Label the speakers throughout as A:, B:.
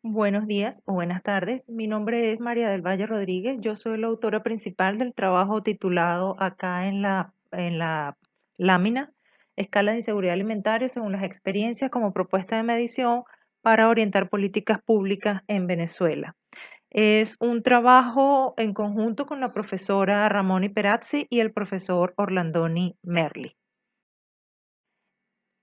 A: Buenos días o buenas tardes. Mi nombre es María del Valle Rodríguez. Yo soy la autora principal del trabajo titulado acá en la lámina Escala de Inseguridad Alimentaria según las experiencias como propuesta de medición para orientar políticas públicas en Venezuela. Es un trabajo en conjunto con la profesora Ramón Perazzi y el profesor Orlandoni Merli.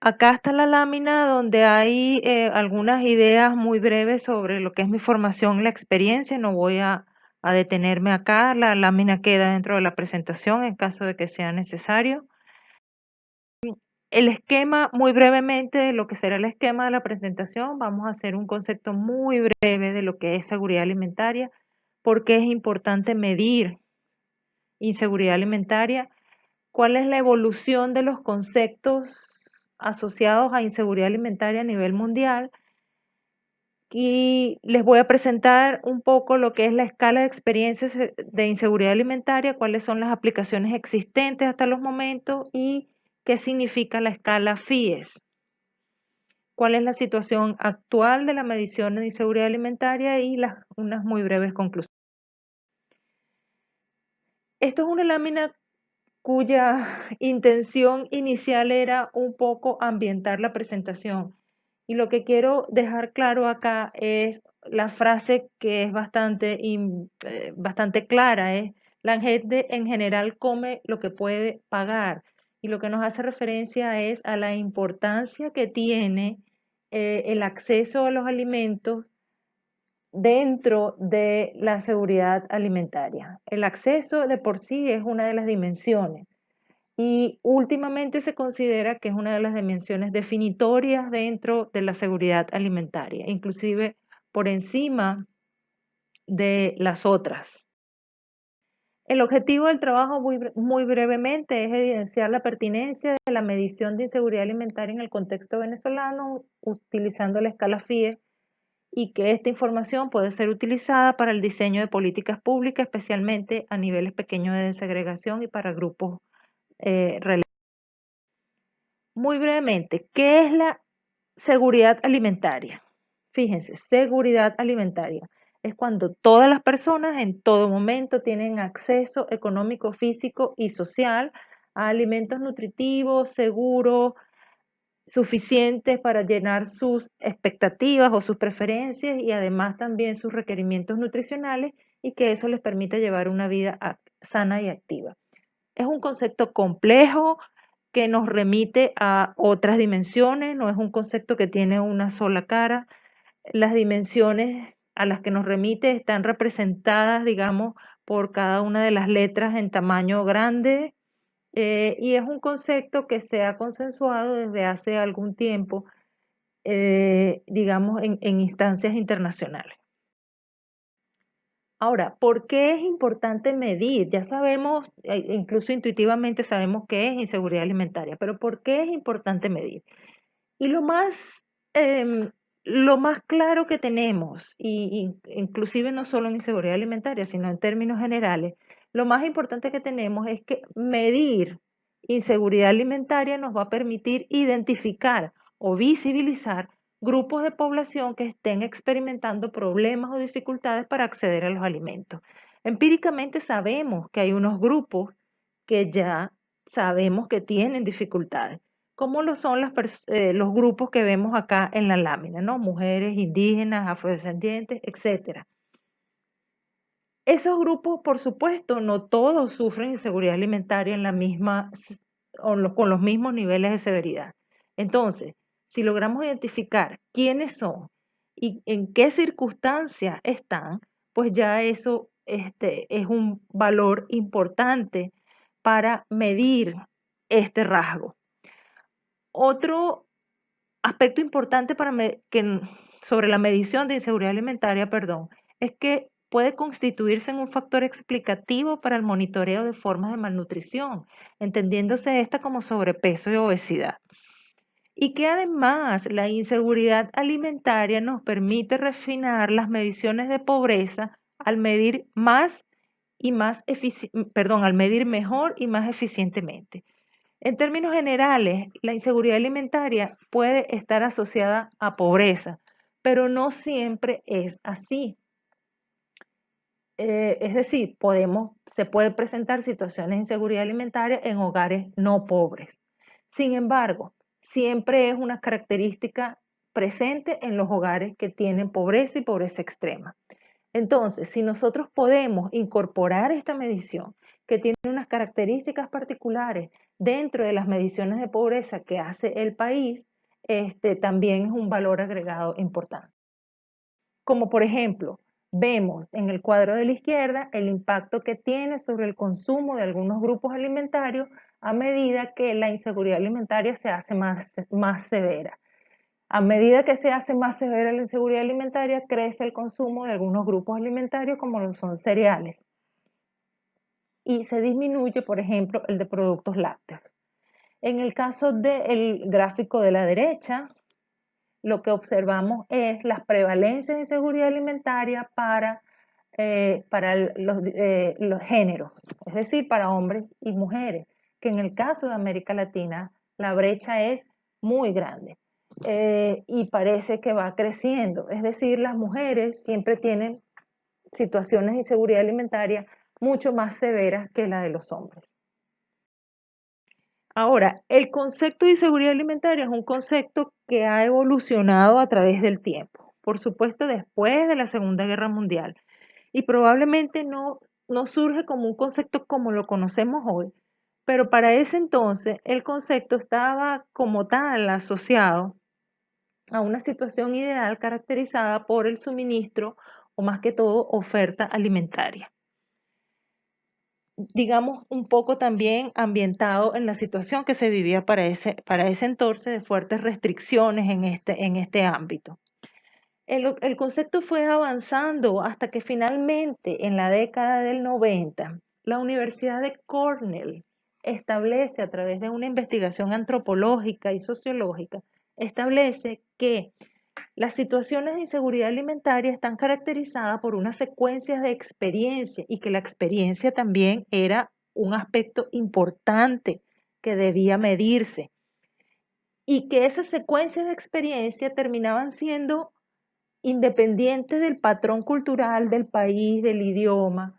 A: Acá está la lámina donde hay algunas ideas muy breves sobre lo que es mi formación, la experiencia. No voy a detenerme acá. La lámina queda dentro de la presentación en caso de que sea necesario. El esquema, muy brevemente, de lo que será el esquema de la presentación, vamos a hacer un concepto muy breve de lo que es seguridad alimentaria, por qué es importante medir inseguridad alimentaria, cuál es la evolución de los conceptos asociados a inseguridad alimentaria a nivel mundial y les voy a presentar un poco lo que es la escala de experiencias de inseguridad alimentaria, cuáles son las aplicaciones existentes hasta los momentos y qué significa la escala FIES, cuál es la situación actual de la medición de inseguridad alimentaria y unas muy breves conclusiones. Esto es una lámina cuya intención inicial era un poco ambientar la presentación. Y lo que quiero dejar claro acá es la frase que es bastante clara, es la gente en general come lo que puede pagar. Y lo que nos hace referencia es a la importancia que tiene el acceso a los alimentos dentro de la seguridad alimentaria. El acceso de por sí es una de las dimensiones y últimamente se considera que es una de las dimensiones definitorias dentro de la seguridad alimentaria, inclusive por encima de las otras. El objetivo del trabajo, muy brevemente, es evidenciar la pertinencia de la medición de inseguridad alimentaria en el contexto venezolano utilizando la escala FIE y que esta información puede ser utilizada para el diseño de políticas públicas, especialmente a niveles pequeños de desegregación y para grupos relevantes. Muy brevemente, ¿qué es la seguridad alimentaria? Fíjense, seguridad alimentaria es cuando todas las personas en todo momento tienen acceso económico, físico y social a alimentos nutritivos, seguros, suficientes para llenar sus expectativas o sus preferencias y además también sus requerimientos nutricionales y que eso les permite llevar una vida sana y activa. Es un concepto complejo que nos remite a otras dimensiones, no es un concepto que tiene una sola cara. Las dimensiones a las que nos remite están representadas, digamos, por cada una de las letras en tamaño grande, y es un concepto que se ha consensuado desde hace algún tiempo, digamos, en instancias internacionales. Ahora, ¿por qué es importante medir? Ya sabemos, incluso intuitivamente sabemos qué es inseguridad alimentaria, pero ¿por qué es importante medir? Y em, lo más claro que tenemos, inclusive no solo en inseguridad alimentaria, sino en términos generales, lo más importante que tenemos es que medir inseguridad alimentaria nos va a permitir identificar o visibilizar grupos de población que estén experimentando problemas o dificultades para acceder a los alimentos. Empíricamente sabemos que hay unos grupos que ya sabemos que tienen dificultades, como lo son los grupos que vemos acá en la lámina, ¿no? Mujeres, indígenas, afrodescendientes, etcétera. Esos grupos, por supuesto, no todos sufren inseguridad alimentaria en la misma, con los mismos niveles de severidad. Entonces, si logramos identificar quiénes son y en qué circunstancias están, pues ya eso es un valor importante para medir este rasgo. Otro aspecto importante sobre la medición de inseguridad alimentaria, perdón, es que puede constituirse en un factor explicativo para el monitoreo de formas de malnutrición, entendiéndose esta como sobrepeso y obesidad. Y que además la inseguridad alimentaria nos permite refinar las mediciones de pobreza al medir al medir mejor y más eficientemente. En términos generales, la inseguridad alimentaria puede estar asociada a pobreza, pero no siempre es así. Es decir, se puede presentar situaciones de inseguridad alimentaria en hogares no pobres. Sin embargo, siempre es una característica presente en los hogares que tienen pobreza y pobreza extrema. Entonces, si nosotros podemos incorporar esta medición, que tiene unas características particulares dentro de las mediciones de pobreza que hace el país, también es un valor agregado importante. Como por ejemplo, vemos en el cuadro de la izquierda el impacto que tiene sobre el consumo de algunos grupos alimentarios a medida que la inseguridad alimentaria se hace más severa. A medida que se hace más severa la inseguridad alimentaria, crece el consumo de algunos grupos alimentarios como lo son cereales. Y se disminuye, por ejemplo, el de productos lácteos. En el caso del gráfico de la derecha, lo que observamos es las prevalencias de inseguridad alimentaria para los géneros, es decir, para hombres y mujeres, que en el caso de América Latina la brecha es muy grande y parece que va creciendo, es decir, las mujeres siempre tienen situaciones de inseguridad alimentaria mucho más severas que la de los hombres. Ahora, el concepto de inseguridad alimentaria es un concepto que ha evolucionado a través del tiempo, por supuesto después de la Segunda Guerra Mundial, y probablemente no surge como un concepto como lo conocemos hoy, pero para ese entonces el concepto estaba como tal asociado a una situación ideal caracterizada por el suministro o más que todo oferta alimentaria, digamos, un poco también ambientado en la situación que se vivía para ese entonces de fuertes restricciones en este ámbito. El concepto fue avanzando hasta que finalmente en la década del 90, la Universidad de Cornell establece a través de una investigación antropológica y sociológica, establece que las situaciones de inseguridad alimentaria están caracterizadas por unas secuencias de experiencia y que la experiencia también era un aspecto importante que debía medirse y que esas secuencias de experiencia terminaban siendo independientes del patrón cultural del país, del idioma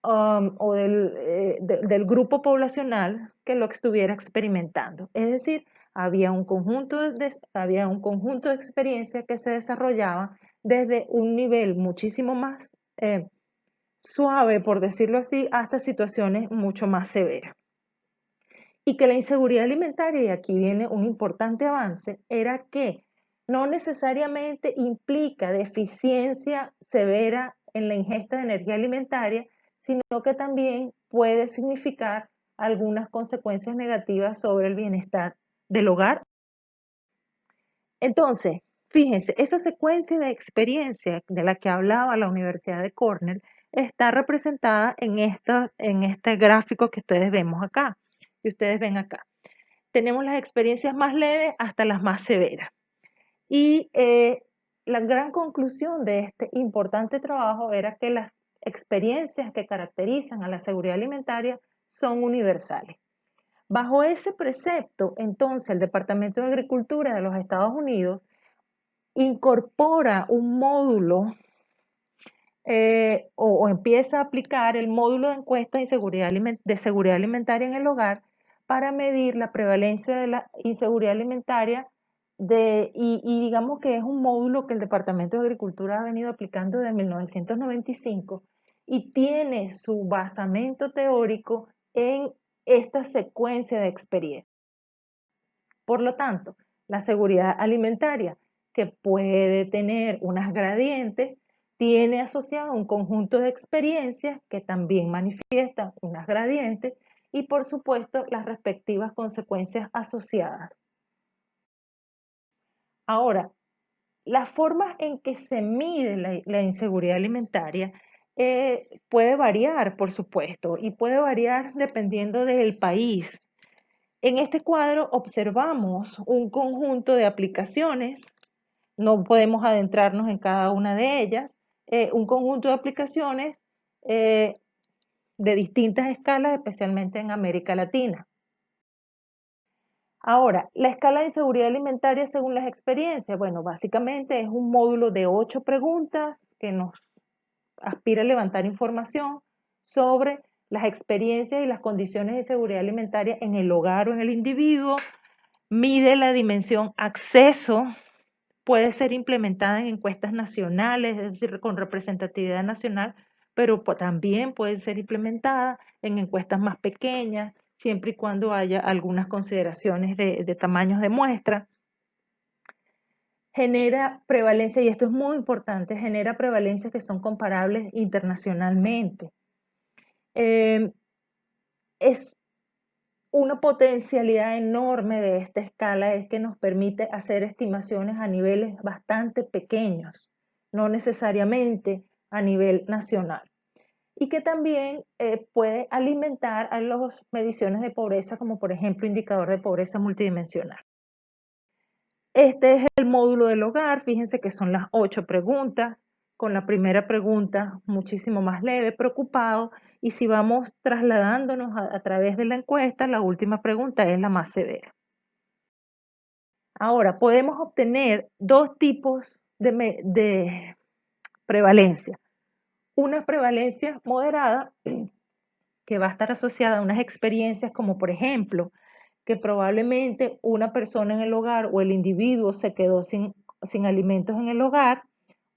A: o del grupo poblacional que lo estuviera experimentando. Es decir, había un conjunto de experiencias que se desarrollaban desde un nivel muchísimo más suave, por decirlo así, hasta situaciones mucho más severas. Y que la inseguridad alimentaria, y aquí viene un importante avance, era que no necesariamente implica deficiencia severa en la ingesta de energía alimentaria, sino que también puede significar algunas consecuencias negativas sobre el bienestar del hogar. Entonces, fíjense, esa secuencia de experiencia de la que hablaba la Universidad de Cornell está representada en este gráfico que ustedes vemos acá, que ustedes ven acá. Tenemos las experiencias más leves hasta las más severas. Y la gran conclusión de este importante trabajo era que las experiencias que caracterizan a la seguridad alimentaria son universales. Bajo ese precepto, entonces, el Departamento de Agricultura de los Estados Unidos incorpora un módulo o empieza a aplicar el módulo de encuesta de seguridad alimentaria en el hogar para medir la prevalencia de la inseguridad alimentaria y digamos que es un módulo que el Departamento de Agricultura ha venido aplicando desde 1995 y tiene su basamento teórico en esta secuencia de experiencias. Por lo tanto, la seguridad alimentaria, que puede tener unas gradientes, tiene asociado un conjunto de experiencias que también manifiestan unas gradientes y, por supuesto, las respectivas consecuencias asociadas. Ahora, las formas en que se mide la inseguridad alimentaria puede variar, por supuesto, y puede variar dependiendo del país. En este cuadro observamos un conjunto de aplicaciones, no podemos adentrarnos en cada una de ellas, un conjunto de aplicaciones eh, de distintas escalas, especialmente en América Latina. Ahora, la escala de inseguridad alimentaria según las experiencias. Bueno, básicamente es un módulo de 8 preguntas que nos aspira a levantar información sobre las experiencias y las condiciones de inseguridad alimentaria en el hogar o en el individuo. Mide la dimensión acceso, puede ser implementada en encuestas nacionales, es decir, con representatividad nacional, pero también puede ser implementada en encuestas más pequeñas, siempre y cuando haya algunas consideraciones de tamaños de muestra. Genera prevalencia, y esto es muy importante, genera prevalencias que son comparables internacionalmente. Es una potencialidad enorme de esta escala es que nos permite hacer estimaciones a niveles bastante pequeños, no necesariamente a nivel nacional, y que también puede alimentar a las mediciones de pobreza, como por ejemplo indicador de pobreza multidimensional. Este es el módulo del hogar, fíjense que son las 8 preguntas, con la primera pregunta muchísimo más leve, preocupado, y si vamos trasladándonos a través de la encuesta, la última pregunta es la más severa. Ahora, podemos obtener dos tipos de prevalencia. Una prevalencia moderada, que va a estar asociada a unas experiencias como por ejemplo, que probablemente una persona en el hogar o el individuo se quedó sin alimentos en el hogar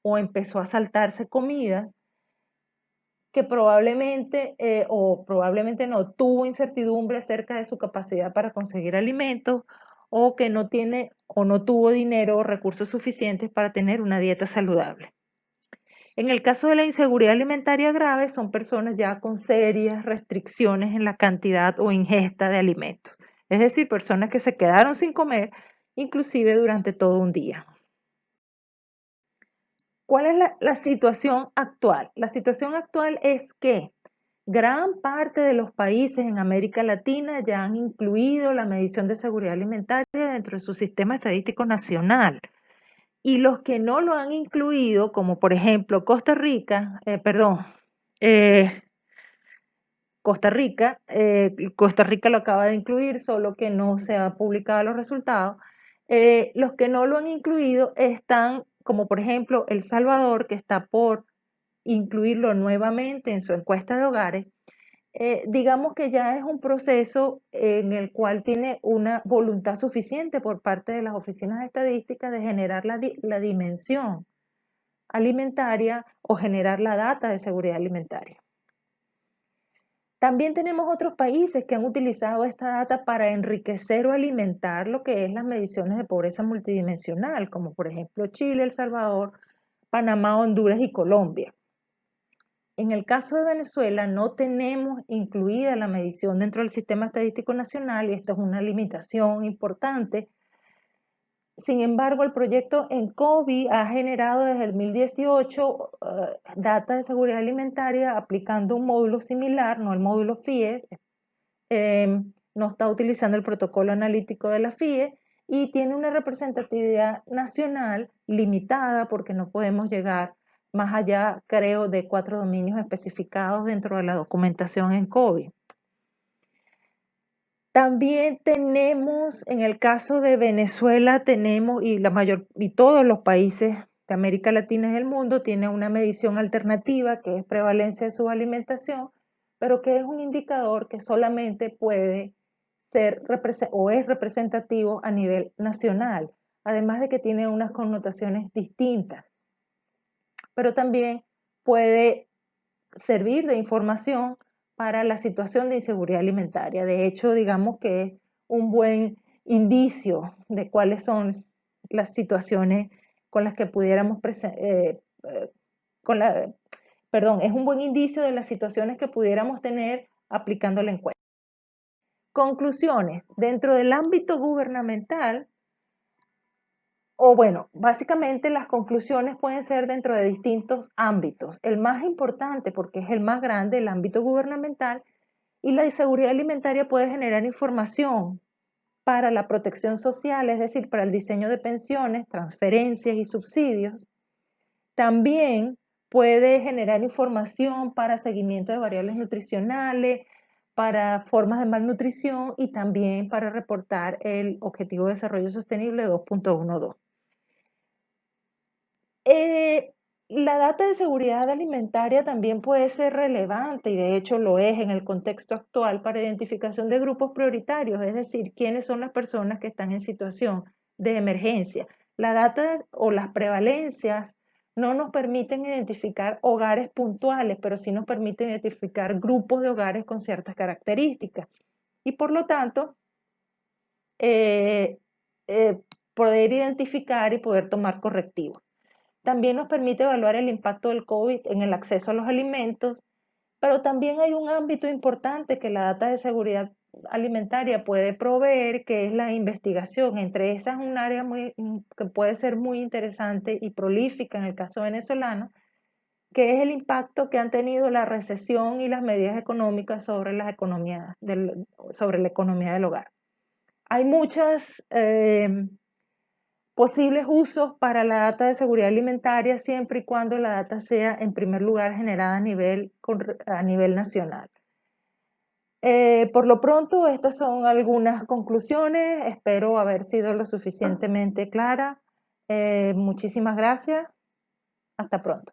A: o empezó a saltarse comidas, que probablemente o probablemente no tuvo incertidumbre acerca de su capacidad para conseguir alimentos, o que no tiene o no tuvo dinero o recursos suficientes para tener una dieta saludable. En el caso de la inseguridad alimentaria grave, son personas ya con serias restricciones en la cantidad o ingesta de alimentos. Es decir, personas que se quedaron sin comer, inclusive durante todo un día. ¿Cuál es la situación actual? La situación actual es que gran parte de los países en América Latina ya han incluido la medición de seguridad alimentaria dentro de su sistema estadístico nacional. Y los que no lo han incluido, como por ejemplo Costa Rica, eh, Costa Rica lo acaba de incluir, solo que no se han publicado los resultados. Los que no lo han incluido están, como por ejemplo El Salvador, que está por incluirlo nuevamente en su encuesta de hogares. Digamos que ya es un proceso en el cual tiene una voluntad suficiente por parte de las oficinas estadísticas de generar la dimensión alimentaria o generar la data de seguridad alimentaria. También tenemos otros países que han utilizado esta data para enriquecer o alimentar lo que es las mediciones de pobreza multidimensional, como por ejemplo Chile, El Salvador, Panamá, Honduras y Colombia. En el caso de Venezuela no tenemos incluida la medición dentro del Sistema Estadístico Nacional, y esto es una limitación importante. Sin embargo, el proyecto ENCOBI ha generado desde el 2018 data de seguridad alimentaria aplicando un módulo similar, no el módulo FIES. No está utilizando el protocolo analítico de la FIE y tiene una representatividad nacional limitada porque no podemos llegar más allá, creo, de 4 dominios especificados dentro de la documentación ENCOBI. También tenemos, en el caso de Venezuela, tenemos, y todos los países de América Latina y del mundo tienen una medición alternativa que es prevalencia de subalimentación, pero que es un indicador que solamente puede ser o es representativo a nivel nacional, además de que tiene unas connotaciones distintas, pero también puede servir de información para la situación de inseguridad alimentaria. De hecho, digamos que es un buen indicio de cuáles son las situaciones con las que pudiéramos es un buen indicio de las situaciones que pudiéramos tener aplicando la encuesta. Conclusiones. Dentro del ámbito gubernamental, o bueno, básicamente las conclusiones pueden ser dentro de distintos ámbitos. El más importante, porque es el más grande, el ámbito gubernamental, y la seguridad alimentaria puede generar información para la protección social, es decir, para el diseño de pensiones, transferencias y subsidios. También puede generar información para seguimiento de variables nutricionales, para formas de malnutrición y también para reportar el Objetivo de Desarrollo Sostenible 2.12. Eh, la data de seguridad alimentaria también puede ser relevante y de hecho lo es en el contexto actual para identificación de grupos prioritarios, es decir, quiénes son las personas que están en situación de emergencia. La data o las prevalencias no nos permiten identificar hogares puntuales, pero sí nos permiten identificar grupos de hogares con ciertas características. Y por lo tanto, eh, eh, poder identificar y poder tomar correctivos. También nos permite evaluar el impacto del COVID en el acceso a los alimentos, pero también hay un ámbito importante que la data de seguridad alimentaria puede proveer, que es la investigación. Entre esas, un área que puede ser muy interesante y prolífica en el caso venezolano, que es el impacto que han tenido la recesión y las medidas económicas sobre sobre la economía del hogar. Hay muchas posibles usos para la data de seguridad alimentaria siempre y cuando la data sea en primer lugar generada a nivel nacional. Por lo pronto, estas son algunas conclusiones. Espero haber sido lo suficientemente clara. Muchísimas gracias. Hasta pronto.